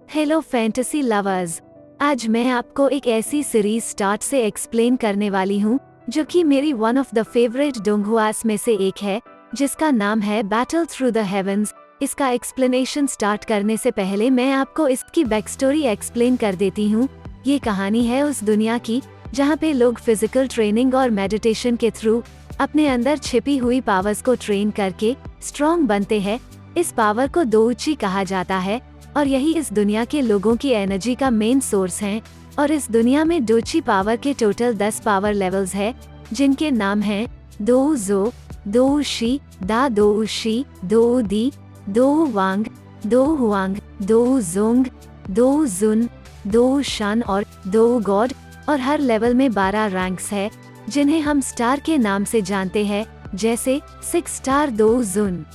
Hello fantasy lovers, आज मैं आपको एक ऐसी सीरीज स्टार्ट से एक्सप्लेन करने वाली हूँ जो कि मेरी वन ऑफ द फेवरेट डोंगहुआस में से एक है, जिसका नाम है बैटल थ्रू द हेवंस। इसका एक्सप्लेनेशन स्टार्ट करने से पहले मैं आपको इसकी बैक स्टोरी एक्सप्लेन कर देती हूँ। ये कहानी है उस दुनिया की जहाँ पे लोग फिजिकल ट्रेनिंग और मेडिटेशन के थ्रू अपने अंदर छिपी हुई पावर्स को ट्रेन करके स्ट्रॉन्ग बनते हैं। इस पावर को दोउची कहा जाता है और यही इस दुनिया के लोगों की एनर्जी का मेन सोर्स है। और इस दुनिया में दोउची पावर के टोटल 10 पावर लेवल्स है, जिनके नाम हैं दोउजो, दोउशी, दा दोउशी, दोउदी, दोउवांग, दोउहुआंग, दोउजोंग, दोउजुन, दोउशान और दोउगॉड। और हर लेवल में 12 रैंक्स है, जिन्हें हम स्टार के नाम से जानते हैं, जैसे 6 स्टार दोउजुन।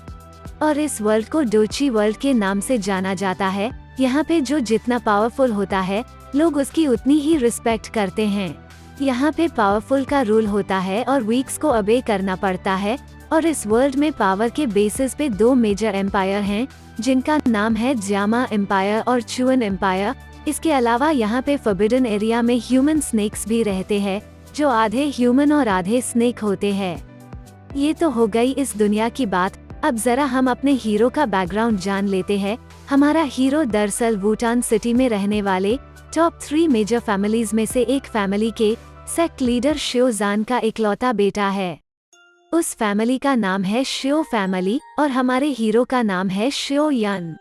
और इस वर्ल्ड को दोउची वर्ल्ड के नाम से जाना जाता है। यहाँ पे जो जितना पावरफुल होता है, लोग उसकी उतनी ही रिस्पेक्ट करते हैं। यहाँ पे पावरफुल का रूल होता है और वीक्स को ओबे करना पड़ता है। और इस वर्ल्ड में पावर के बेसिस पे 2 मेजर एम्पायर हैं, जिनका नाम है जामा एम्पायर और चुअन एम्पायर। इसके अलावा यहाँ पे फॉरबिडन एरिया में ह्यूमन स्नेक्स भी रहते हैं, जो आधे ह्यूमन और आधे स्नेक होते हैं। ये तो हो गई इस दुनिया की बात। अब जरा हम अपने हीरो का बैकग्राउंड जान लेते हैं। हमारा हीरो दरअसल वुटान सिटी में रहने वाले टॉप 3 मेजर फैमिलीज में से एक फैमिली के सेक्ट लीडर शियो जान का इकलौता बेटा है। उस फैमिली का नाम है शियो फैमिली और हमारे हीरो का नाम है शियो यन।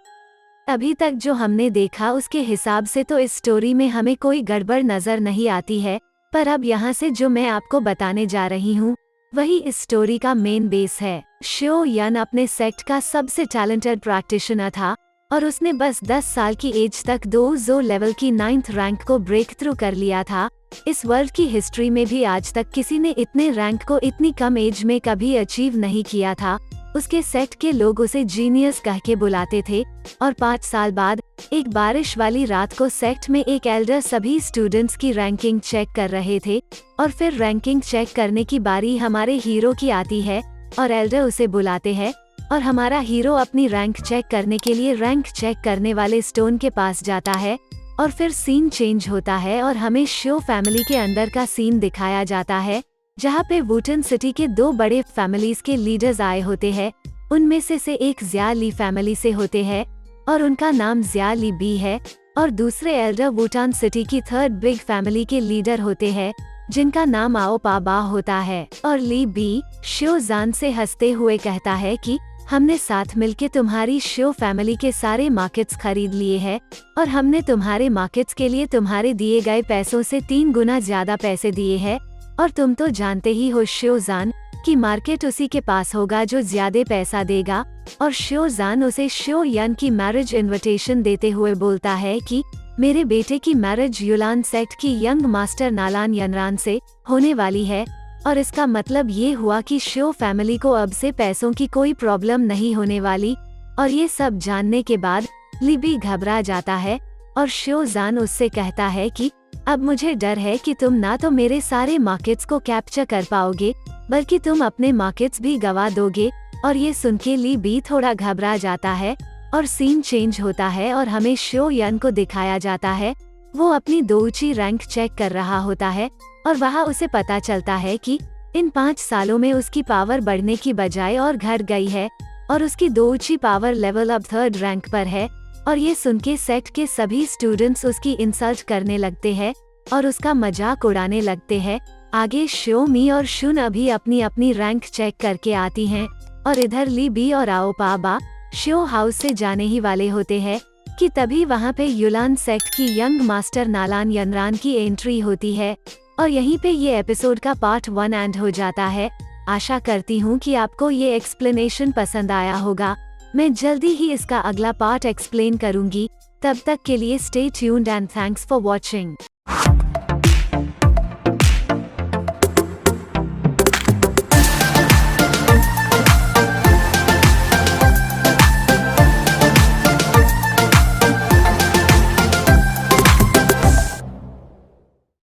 अभी तक जो हमने देखा उसके हिसाब से तो इस स्टोरी में हमें कोई गड़बड़ नजर नहीं आती है, पर अब यहाँ से जो मैं आपको बताने जा रही हूँ वही इस स्टोरी का मेन बेस है। शियो यन अपने सेक्ट का सबसे टैलेंटेड प्रैक्टिशनर था और उसने बस 10 साल की एज तक दोउजो लेवल की 9th रैंक को ब्रेक थ्रू कर लिया था। इस वर्ल्ड की हिस्ट्री में भी आज तक किसी ने इतने रैंक को इतनी कम एज में कभी अचीव नहीं किया था। उसके सेक्ट के लोग उसे जीनियस कह के बुलाते थे। और 5 साल बाद एक बारिश वाली रात को सेक्ट में एक एल्डर सभी स्टूडेंट्स की रैंकिंग चेक कर रहे थे और फिर रैंकिंग चेक करने की बारी हमारे हीरो की आती है और एल्डर उसे बुलाते हैं और हमारा हीरो अपनी रैंक चेक करने के लिए रैंक चेक करने वाले स्टोन के पास जाता है। और फिर सीन चेंज होता है और हमें शियो फैमिली के अंदर का सीन दिखाया जाता है, जहाँ पे वुटन सिटी के 2 बड़े फैमिलीज के लीडर्स आए होते हैं। उनमें से एक जिया ली फैमिली से होते हैं और उनका नाम जिया ली बी है। और दूसरे एल्डर वुटान सिटी की 3rd बिग फैमिली के लीडर होते हैं, जिनका नाम आओ पाबा होता है। और ली बी शियो जान से हंसते हुए कहता है कि हमने साथ मिलके तुम्हारी शियो फैमिली के सारे मार्केट्स खरीद लिए हैं और हमने तुम्हारे मार्केट्स के लिए तुम्हारे दिए गए पैसों से 3 गुना ज्यादा पैसे दिए हैं। और तुम तो जानते ही हो शियो जान कि मार्केट उसी के पास होगा जो ज्यादा पैसा देगा। और शियो जान उसे शियो यन की मैरिज इनविटेशन देते हुए बोलता है कि मेरे बेटे की मैरिज युलान सेक्ट की यंग मास्टर नालान यनरान से होने वाली है। और इसका मतलब ये हुआ कि शियो फैमिली को अब से पैसों की कोई प्रॉब्लम नहीं होने वाली। और ये सब जानने के बाद लिबी घबरा जाता है और शियो जान उससे कहता है कि अब मुझे डर है कि तुम ना तो मेरे सारे मार्केट्स को कैप्चर कर पाओगे, बल्कि तुम अपने मार्केट्स भी गवा दोगे। और ये सुन के ली बी थोड़ा घबरा जाता है और सीन चेंज होता है और हमें शियो यन को दिखाया जाता है। वो अपनी दोउची रैंक चेक कर रहा होता है और वहाँ उसे पता चलता है कि इन 5 सालों में उसकी पावर बढ़ने की बजाय और घट गई है और उसकी दोउची पावर लेवल अब 3rd रैंक पर है। और ये सुन के सेक्ट के सभी स्टूडेंट्स उसकी इंसल्ट करने लगते हैं और उसका मजाक उड़ाने लगते हैं। आगे शियो मी और शुन अभी अपनी अपनी रैंक चेक करके आती हैं और इधर ली बी और आओ पाबा शियो हाउस से जाने ही वाले होते हैं कि तभी वहाँ पे युलान सेक्ट की यंग मास्टर नालान यनरान की एंट्री होती है। और यहीं पे ये एपिसोड का पार्ट 1 एंड हो जाता है। आशा करती हूँ कि आपको ये एक्सप्लेनेशन पसंद आया होगा। मैं जल्दी ही इसका अगला पार्ट एक्सप्लेन करूंगी। तब तक के लिए stay tuned and thanks for watching.